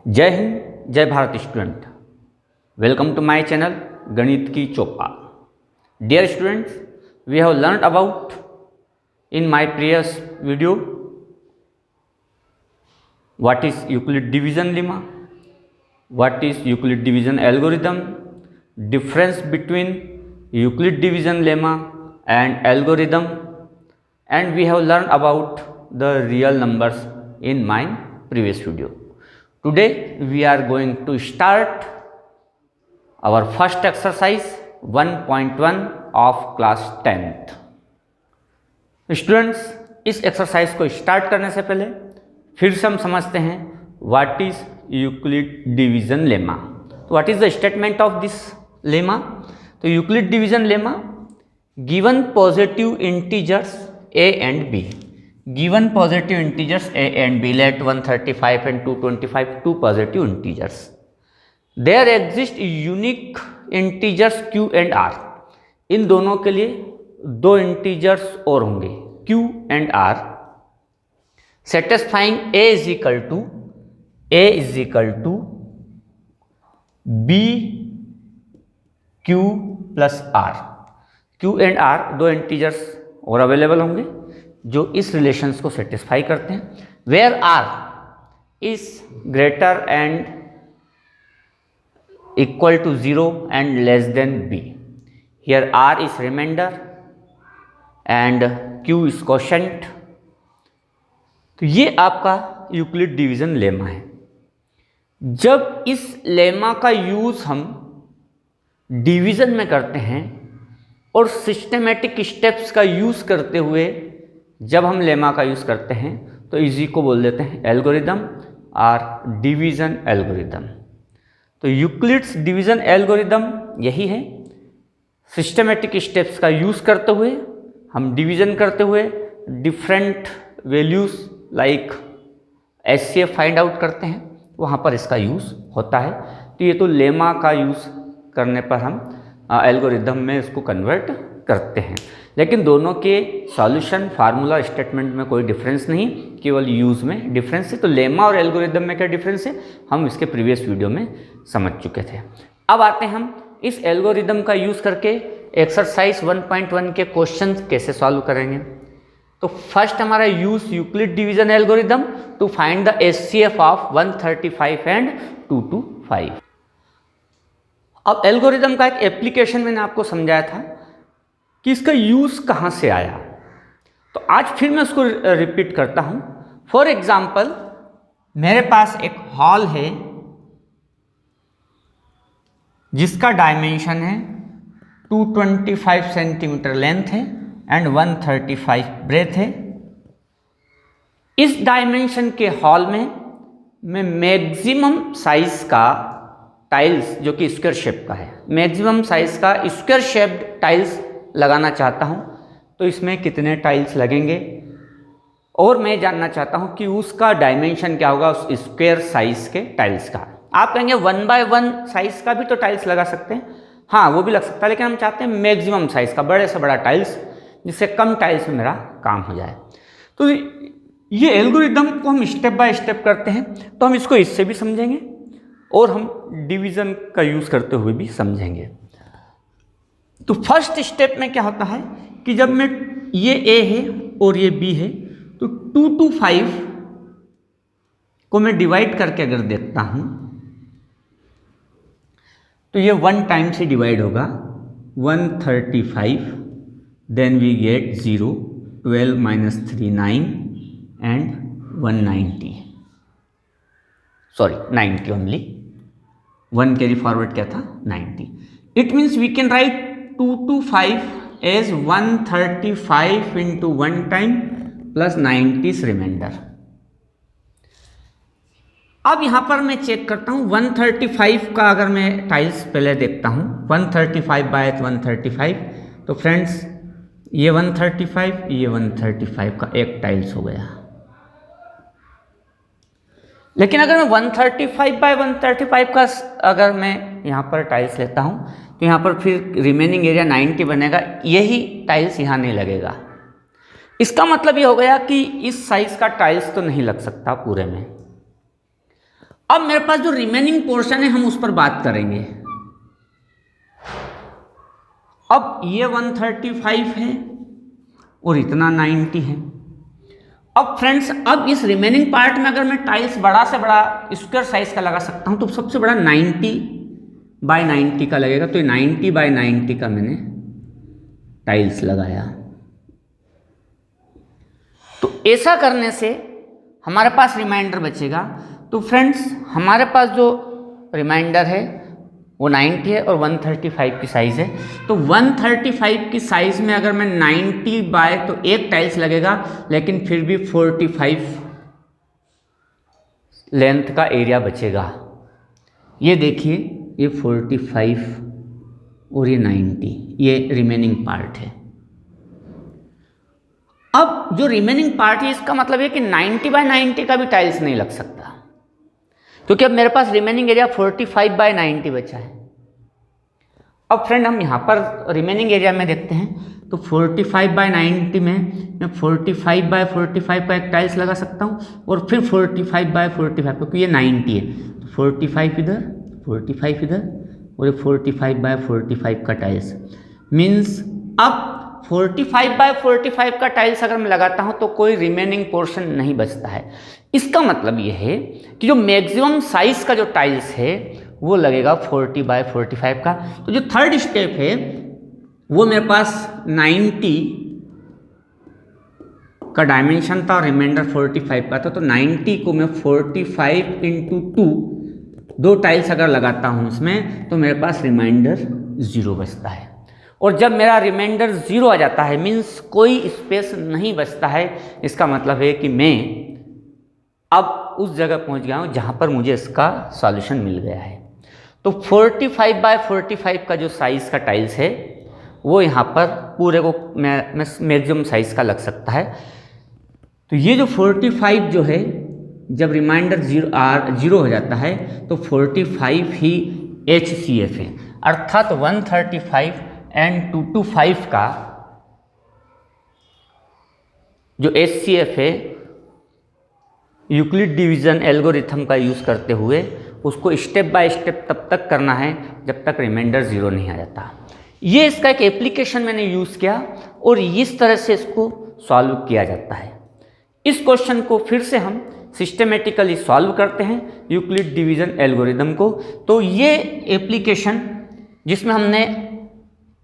जय हिंद, जय Bharat student. Welcome to my channel गणित की चौपाल। Dear students, we have learned about in my previous video what is Euclid division lemma, what is Euclid division algorithm, difference between Euclid division lemma and algorithm, and we have learned about the real numbers in my previous video. Today we are going to start our first exercise 1.1 of class 10th. Students, इस exercise को start करने से पहले फिर से हम समझते हैं what is Euclid division lemma. तो what is the statement of this lemma? तो Euclid division lemma, given positive integers a and b, given positive integers a and b, let 135 and 225 two positive integers, there exist unique integers q and r. इन दोनों के लिए दो integers और होंगे q and r, satisfying a is equal to b q plus r। q and r दो integers और available होंगे जो इस रिलेशंस को सेटिस्फाई करते हैं, where r is greater and equal to 0 and less than b। Here r is reminder and q is quotient. तो ये आपका यूक्लिड डिवीजन लेमा है। जब इस लेमा का यूज हम डिवीजन में करते हैं और सिस्टेमेटिक स्टेप्स का यूज करते हुए जब हम लेमा का यूज करते हैं तो इसी को बोल देते हैं एल्गोरिदम और डिवीजन एल्गोरिदम। तो यूक्लिड्स डिवीजन एल्गोरिदम यही है, सिस्टेमेटिक स्टेप्स का यूज करते हुए हम डिवीजन करते हुए different values like HCF find out करते हैं, वहाँ पर इसका यूज़ होता है। तो ये तो लेमा का यूज़ करने पर हम एल्गोरिदम में इसको कन्वर्ट करते हैं, लेकिन दोनों के सॉल्यूशन फार्मूला स्टेटमेंट में कोई डिफरेंस नहीं, केवल यूज़ में डिफरेंस है। तो लेमा और एल्गोरिदम में क्या डिफरेंस है हम इसके प्रीवियस वीडियो में समझ चुके थे। अब आते हैं हम इस एल्गोरिदम का यूज़ करके एक्सरसाइज 1.1 के क्वेश्चन कैसे सॉल्व करेंगे। तो फर्स्ट हमारा use Euclid division algorithm to find the HCF of 135 and 225। अब एल्गोरिदम का एक एप्लीकेशन मैंने आपको समझाया था कि इसका यूज कहाँ से आया, तो आज फिर मैं उसको रिपीट करता हूँ। फॉर एग्जाम्पल, मेरे पास एक हॉल है जिसका डायमेंशन है 225 सेंटीमीटर लेंथ है एंड 135 ब्रेथ है। इस डायमेंशन के हॉल में मैं मैक्सिमम साइज का टाइल्स जो कि स्क्वायर शेप का है, मैक्सिमम साइज का स्क्वायर शेप्ड टाइल्स लगाना चाहता हूं। तो इसमें कितने टाइल्स लगेंगे और मैं जानना चाहता हूं कि उसका डायमेंशन क्या होगा उस स्क्वायर साइज के टाइल्स का। आप कहेंगे 1/1 साइज का भी तो टाइल्स लगा सकते हैं, हाँ वो भी लग सकता है, लेकिन हम चाहते हैं मैक्सिमम साइज का, बड़े से बड़ा टाइल्स, जिससे कम टाइल्स में मेरा काम हो जाए। तो ये एल्गोरिदम को हम स्टेप बाय स्टेप करते हैं, तो हम इसको इससे भी समझेंगे और हम डिवीजन का यूज करते हुए भी समझेंगे। तो फर्स्ट स्टेप में क्या होता है कि जब मैं ये A है और ये B है, तो 2 to 5 को मैं डिवाइड करके अगर देखता हूं तो ये 1 टाइम से डिवाइड होगा 135, then we get 0, 12 minus 3 9 and 190, sorry 90 only, 1 carry forward क्या था 90। It means we can write 2 to 5 as 135 into 1 time plus 90 reminder. अब यहाँ पर मैं चेक करता हूँ 135 का, अगर मैं टाइल्स पहले देखता हूँ 135/135, तो फ्रेंड्स ये 135 ये 135 का एक टाइल्स हो गया। लेकिन अगर मैं 135/135 का अगर मैं यहाँ पर टाइल्स लेता हूँ तो यहाँ पर फिर रिमेनिंग एरिया 90 बनेगा, यही टाइल्स यहाँ नहीं लगेगा। इसका मतलब ये हो गया कि इस साइज का टाइल्स तो नहीं लग सकता पूरे में। अब मेरे पास जो रिमेनिंग पोर्शन है हम उस पर बात करेंगे। अब ये 135 है और इतना 90 है। अब फ्रेंड्स, अब इस रिमेनिंग पार्ट में अगर मैं टाइल्स बड़ा से बड़ा स्क्वायर साइज का लगा सकता हूं तो सबसे बड़ा 90 बाय 90 का लगेगा। तो ये 90 बाय 90 का मैंने टाइल्स लगाया। तो ऐसा करने से हमारे पास रिमाइंडर बचेगा। तो फ्रेंड्स, हमारे पास जो रिमाइंडर है वो 90 है और 135 की साइज़ है। तो 135 की साइज़ में अगर मैं 90 बाय, तो एक टाइल्स लगेगा, लेकिन फिर भी 45 लेंथ का एरिया बचेगा। ये देखिए, ये 45 और ये 90, ये रिमेनिंग पार्ट है। अब जो रिमेनिंग पार्ट है इसका मतलब है कि 90 बाय 90 का भी टाइल्स नहीं लग सकता, क्योंकि अब मेरे पास रिमेनिंग एरिया 45 बाय 90 बचा है। अब फ्रेंड, हम यहाँ पर रिमेनिंग एरिया में देखते हैं तो 45 बाय 90 में मैं 45 बाय 45 का एक टाइल्स लगा सकता हूँ और फिर 45 बाय 45, क्योंकि ये 90 है तो 45 इधर, 45 इधर और ये 45 बाय 45 का टाइल्स। मीन्स अब 45 बाय 45 का टाइल्स अगर मैं लगाता हूं तो कोई रिमेनिंग पोर्शन नहीं बचता है। इसका मतलब यह है कि जो मैक्सिमम साइज का जो टाइल्स है वो लगेगा 40 बाय 45 का। तो जो थर्ड स्टेप है वो मेरे पास 90 का डायमेंशन था और रिमाइंडर 45 का था। तो 90 को मैं 45 इंटू 2, 2 टाइल्स अगर लगाता हूँ इसमें, तो मेरे पास रिमाइंडर 0 बचता है। और जब मेरा रिमाइंडर 0 आ जाता है, मीन्स कोई स्पेस नहीं बचता है, इसका मतलब है कि मैं अब उस जगह पहुंच गया हूं जहां पर मुझे इसका सॉल्यूशन मिल गया है। तो 45 बाय 45 का जो साइज़ का टाइल्स है वो यहाँ पर पूरे को मैक्सिमम साइज़ का लग सकता है। तो ये जो 45 जो है, जब रिमाइंडर 0 हो जाता है तो 45 ही HCF है, अर्थात 135 एंड 225 का जो HCF है, यूक्लिड डिवीज़न एल्गोरिथम का यूज़ करते हुए उसको स्टेप बाय स्टेप तब तक करना है जब तक रिमाइंडर 0 नहीं आ जाता। ये इसका एक एप्लीकेशन मैंने यूज़ किया और इस तरह से इसको सॉल्व किया जाता है। इस क्वेश्चन को फिर से हम सिस्टमेटिकली सॉल्व करते हैं यूक्लिड डिवीज़न एल्गोरिथम को। तो ये एप्लीकेशन जिसमें हमने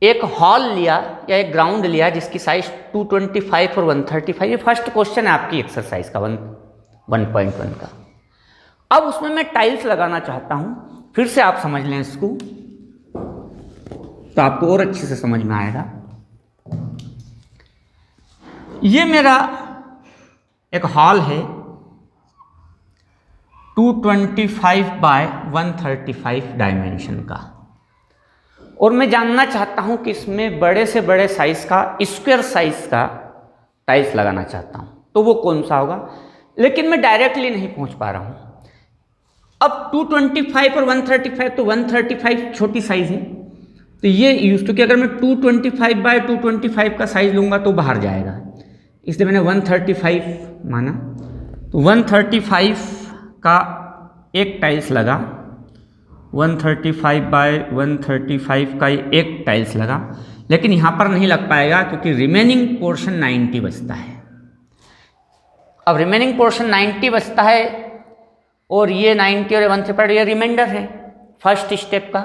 एक हॉल लिया या एक ग्राउंड लिया जिसकी साइज 225 और 135, ये फर्स्ट क्वेश्चन है आपकी एक्सरसाइज का 1.1 का। अब उसमें मैं टाइल्स लगाना चाहता हूँ, फिर से आप समझ लें इसको तो आपको और अच्छे से समझ में आएगा। ये मेरा एक हॉल है 225 बाय 135 डायमेंशन का, और मैं जानना चाहता हूं कि इसमें बड़े से बड़े साइज का स्क्वायर साइज का टाइल्स लगाना चाहता हूं, तो वो कौन सा होगा। लेकिन मैं डायरेक्टली नहीं पहुंच पा रहा हूं। अब 225 और 135, तो 135 छोटी साइज है, तो ये यूज तो कि अगर मैं 225 बाय 225 का साइज लूंगा तो बाहर जाएगा, इसलिए मैंने 135 माना। तो 135 का एक टाइल्स लगा, 135 बाय 135 का एक टाइल्स लगा, लेकिन यहाँ पर नहीं लग पाएगा क्योंकि रिमेनिंग पोर्शन 90 बचता है। अब रिमेनिंग पोर्शन 90 बचता है और ये 90 और 135 ये रिमाइंडर है फर्स्ट स्टेप का।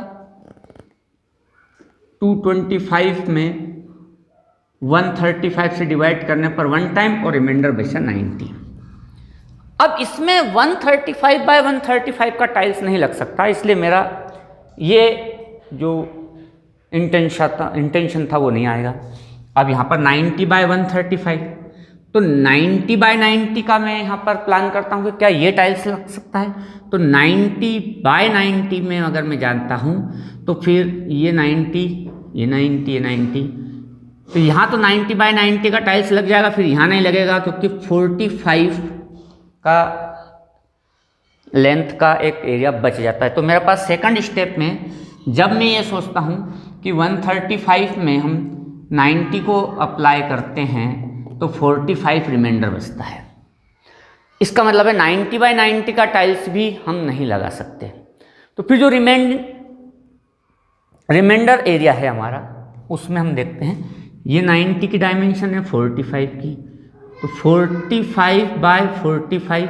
225 में 135 से डिवाइड करने पर 1 टाइम और रिमाइंडर बचा 90। अब इसमें 135 बाय 135 का टाइल्स नहीं लग सकता, इसलिए मेरा ये जो इंटेंशन था वो नहीं आएगा। अब यहाँ पर 90 बाय 135, तो 90 बाय 90 का मैं यहाँ पर प्लान करता हूँ कि क्या ये टाइल्स लग सकता है। तो 90 बाय 90 में अगर मैं जानता हूँ तो फिर ये 90, ये 90, ये 90, तो यहाँ तो 90 बाय 90 का टाइल्स लग जाएगा, फिर यहाँ नहीं लगेगा क्योंकि 45 का लेंथ का एक एरिया बच जाता है। तो मेरे पास सेकंड स्टेप में जब मैं ये सोचता हूँ कि 135 में हम 90 को अप्लाई करते हैं तो 45 रिमाइंडर बचता है। इसका मतलब है 90/90 का टाइल्स भी हम नहीं लगा सकते। तो फिर जो रिमाइंडर एरिया है हमारा, उसमें हम देखते हैं ये 90 की डायमेंशन है 45 की, तो 45/45,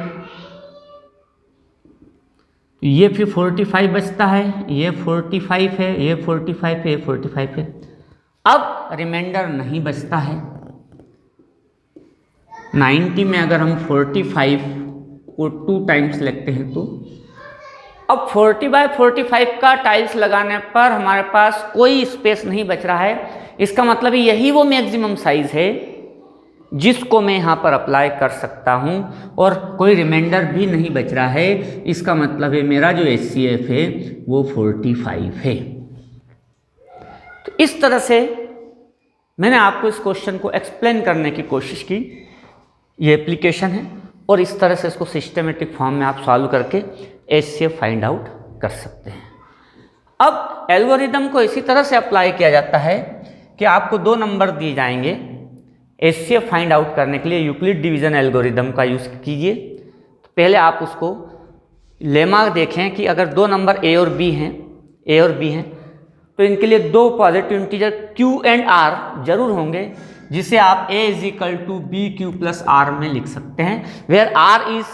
तो ये फिर 45 बचता है, ये 45 है, ये 45 है, ये 45 है। अब रिमाइंडर नहीं बचता है। 90 में अगर हम 45 को 2 टाइम्स लगते हैं तो अब 40/45 का टाइल्स लगाने पर हमारे पास कोई स्पेस नहीं बच रहा है। इसका मतलब यही वो मैक्सिमम साइज है जिसको मैं यहाँ पर अप्लाई कर सकता हूँ और कोई रिमाइंडर भी नहीं बच रहा है। इसका मतलब है मेरा जो HCF है वो 45 है। तो इस तरह से मैंने आपको इस क्वेश्चन को एक्सप्लेन करने की कोशिश की। ये एप्लीकेशन है और इस तरह से इसको सिस्टमेटिक फॉर्म में आप सॉल्व करके HCF फाइंड आउट कर सकते हैं। अब एल्गोरिदम को इसी तरह से अप्लाई किया जाता है कि आपको 2 नंबर दिए जाएंगे। HCF फाइंड आउट करने के लिए यूक्लिड डिवीजन एल्गोरिदम का यूज़ कीजिए। तो पहले आप उसको लेमा देखें कि अगर 2 नंबर A और B हैं तो इनके लिए 2 positive integer Q and R जरूर होंगे, जिसे आप A = BQ + R में लिख सकते हैं, where R is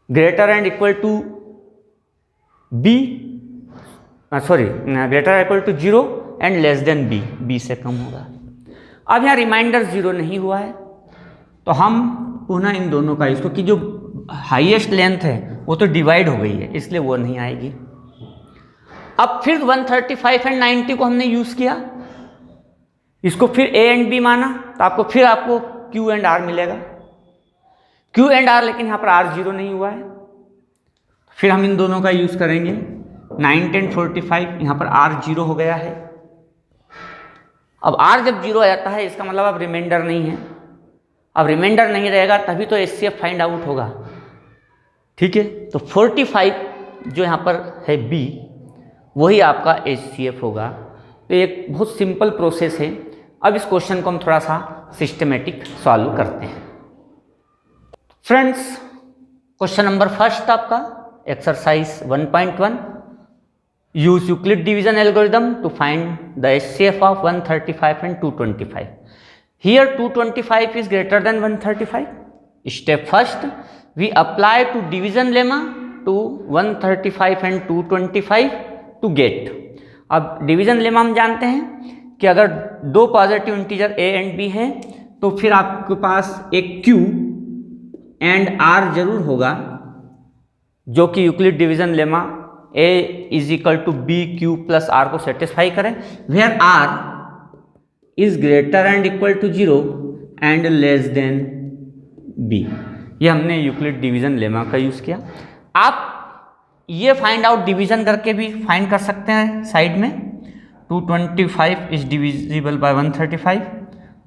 greater and equal to greater equal to 0 and less than B से कम होगा। अब यहाँ रिमाइंडर 0 नहीं हुआ है तो हम पुनः इन दोनों का इसको कि जो हाईएस्ट लेंथ है वो तो डिवाइड हो गई है, इसलिए वो नहीं आएगी। अब फिर 135 एंड 90 को हमने यूज़ किया, इसको फिर A एंड B माना, तो आपको Q एंड R मिलेगा। Q एंड R, लेकिन यहाँ पर R 0 नहीं हुआ है, फिर हम इन दोनों का यूज़ करेंगे। 90 एंड 45, यहाँ पर R 0 हो गया है। अब R जब 0 आ जाता है इसका मतलब अब रिमाइंडर नहीं है। अब रिमाइंडर नहीं रहेगा तभी तो HCF फाइंड आउट होगा, ठीक है। तो 45 जो यहाँ पर है B, वही आपका HCF होगा। तो एक बहुत सिंपल प्रोसेस है। अब इस क्वेश्चन को हम थोड़ा सा सिस्टमेटिक सॉल्व करते हैं। फ्रेंड्स, क्वेश्चन नंबर फर्स्ट आपका exercise 1.1, use Euclid division algorithm to find the HCF of 135 and 225। Here 225 is greater than 135। Step first, we apply to division lemma to 135 and 225 to get. अब division lemma हम जानते हैं कि अगर 2 positive integer A and B हैं तो फिर आपके पास एक Q एंड R जरूर होगा, जो कि Euclid division lemma A = BQ + R को सेटिस्फाई करें, where R is greater and equal to 0 and less than B। ये हमने यूक्लिड डिवीजन लेमा का यूज़ किया। आप ये फाइंड आउट डिवीजन करके भी फाइंड कर सकते हैं साइड में। 225 is divisible by 135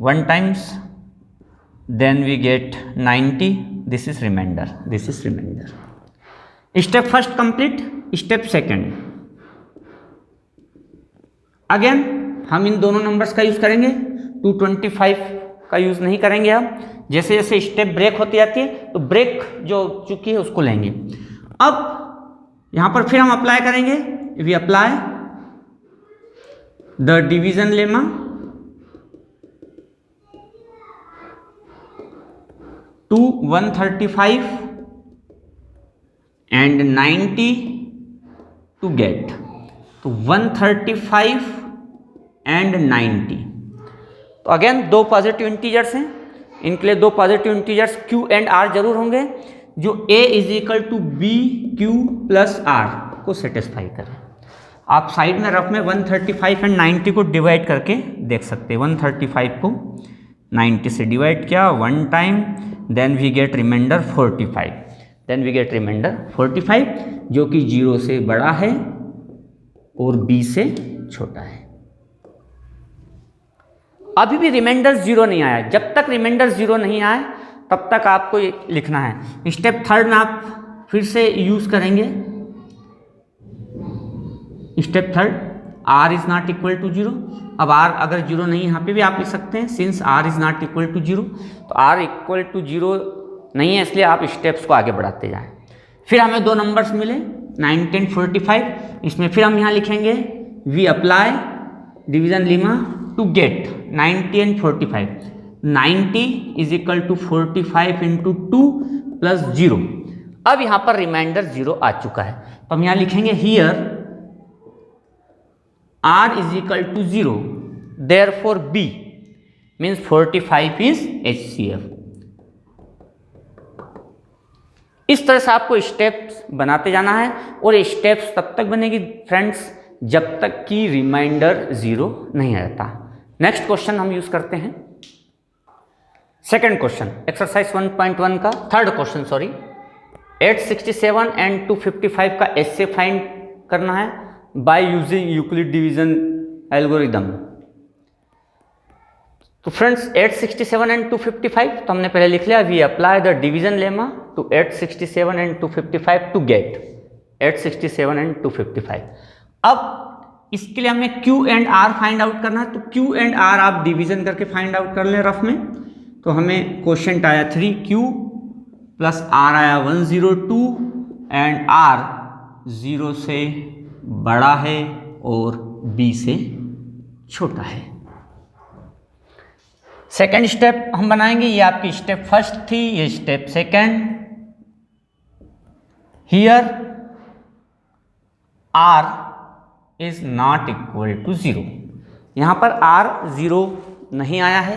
1 times, then we get 90, this is reminder. Step first complete. Step second, again हम इन दोनों नंबर्स का यूज़ करेंगे, 225 का यूज़ नहीं करेंगे। हम जैसे जैसे स्टेप ब्रेक होती जाती है तो ब्रेक जो चुकी है उसको लेंगे। अब यहाँ पर फिर हम अप्लाई करेंगे, we apply the division lemma to 135 and 90 to get. तो 135 एंड 90, तो अगेन 2 पॉजिटिव इंटीजर्स हैं, इनके लिए 2 positive integers Q and R जरूर होंगे, जो A = BQ + R को सेटिस्फाई करें। आप साइड में रफ में 135 एंड 90 को डिवाइड करके देख सकते हैं। 135 को 90 से डिवाइड किया 1 time, then we get reminder 45, जो कि 0 से बड़ा है और B से छोटा है। अभी भी रिमाइंडर 0 नहीं आया। जब तक रिमाइंडर 0 नहीं आए तब तक आपको ये लिखना है। स्टेप थर्ड में आप फिर से यूज़ करेंगे। Step third, R is not equal to 0। अब R अगर 0 नहीं, यहाँ पे भी आप लिख सकते हैं, since R is not equal to 0, तो R = 0 नहीं है, इसलिए आप स्टेप्स को आगे बढ़ाते जाएं। फिर हमें दो नंबर्स मिले 90 एंड 45, इसमें फिर हम यहाँ लिखेंगे we apply division lemma to get 90 and 45। 90 is equal to 45 into 2 plus 0। अब यहाँ पर रिमाइंडर 0 आ चुका है, तो हम यहाँ लिखेंगे here r is equal to 0, therefore b means 45 is HCF। इस तरह से आपको स्टेप्स बनाते जाना है, और स्टेप्स तब तक बनेगी फ्रेंड्स जब तक कि रिमाइंडर 0 नहीं आ जाता। नेक्स्ट क्वेश्चन हम यूज करते हैं सेकंड क्वेश्चन, एक्सरसाइज 1.1 का थर्ड क्वेश्चन, सॉरी। 867 एंड 255 का एसए फाइंड करना है by using Euclid division algorithm. तो फ्रेंड्स 867 एंड 255 तो हमने पहले लिख लिया, we apply the division lemma to 867 and 255 to get 867 and 255। अब इसके लिए हमें Q and R find out करना है, तो Q एंड R आप डिवीजन करके फाइंड आउट कर लें रफ में। तो हमें क्वेश्चन आया 3Q प्लस R आया 102 एंड R 0 से बड़ा है और B से छोटा है। सेकेंड स्टेप हम बनाएंगे, ये आपकी स्टेप फर्स्ट थी, ये step second. Here R is not equal to 0। यहां पर R 0 नहीं आया है,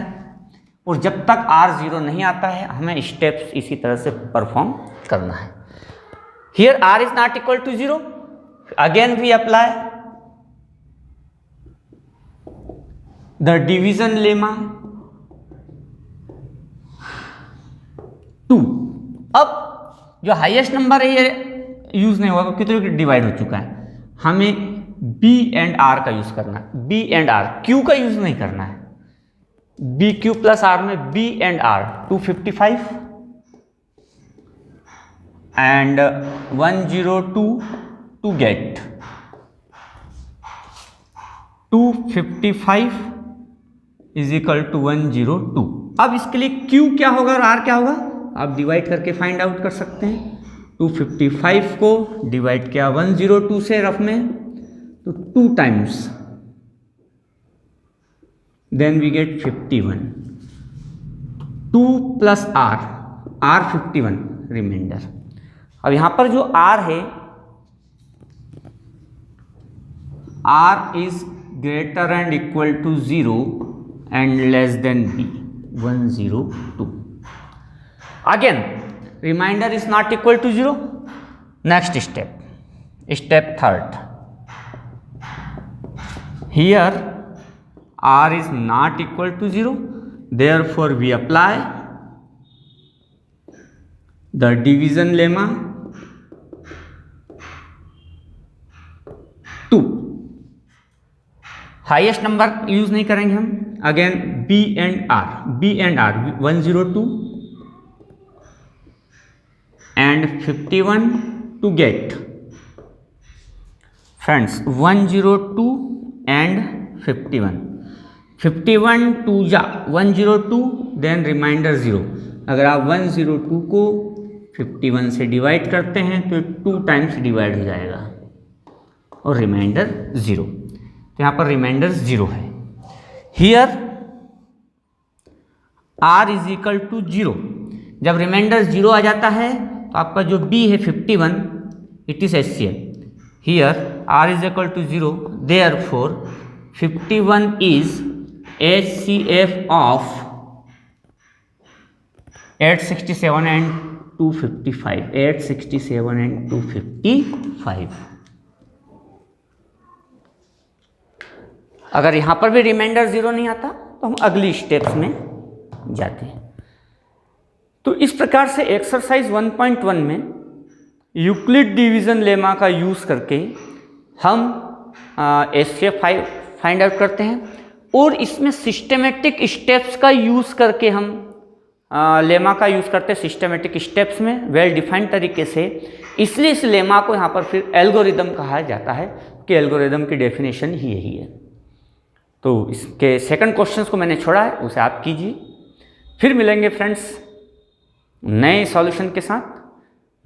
और जब तक R 0 नहीं आता है हमें स्टेप्स इसी तरह से परफॉर्म करना है। Here R is not equal to 0, again we apply the division lemma 2। अब जो हाईएस्ट नंबर है ये यूज नहीं होगा क्योंकि तो डिवाइड हो चुका है, हमें B एंड R का यूज करना है। B एंड R, Q का यूज नहीं करना है। बी क्यू प्लस आर में B and R 255 and 102 to get 255 is equal to 102। अब इसके लिए Q क्या होगा और R क्या होगा आप डिवाइड करके फाइंड आउट कर सकते हैं। 255 को डिवाइड किया 102 से रफ में, तो 2 times, then we get 51। 2 plus R 51 reminder. अब यहां पर जो R है, R is greater and equal to 0 and less than B 102। अगेन reminder is not equal to 0। Next step, step third. Here R is not equal to 0, therefore we apply the division lemma 2। Highest number use नहीं करेंगे हम। Again B and R 102 and 51 to get friends 102 and 51 2 जा 102 then reminder 0। अगर आप 102 को 51 से divide करते हैं तो 2 टाइम्स डिवाइड हो जाएगा और रिमाइंडर 0। तो यहाँ पर रिमाइंडर 0 है। Here R is equal to 0। जब रिमाइंडर 0 आ जाता है तो आपका जो B है 51 it is HCF। Here R is equal to 0, therefore 51 is HCF of 867 and 255। 867 and 255। अगर यहां पर भी रिमाइंडर 0 नहीं आता तो हम अगली स्टेप्स में जाते हैं। तो इस प्रकार से एक्सरसाइज 1.1 में यूक्लिड डिवीजन लेमा का यूज करके हम HCF फाइंड आउट करते हैं, और इसमें सिस्टमेटिक स्टेप्स का यूज़ करके हम लेमा का यूज़ करते हैं सिस्टमेटिक स्टेप्स में वेल डिफाइंड तरीके से। इसलिए इस लेमा को यहाँ पर फिर एल्गोरिदम कहा जाता है कि एल्गोरिदम की डेफिनेशन ही यही है। तो इसके सेकंड क्वेश्चंस को मैंने छोड़ा है, उसे आप कीजिए। फिर मिलेंगे फ्रेंड्स नए सॉल्यूशन के साथ,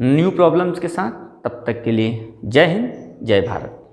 न्यू प्रॉब्लम्स के साथ। तब तक के लिए जय हिंद, जय भारत।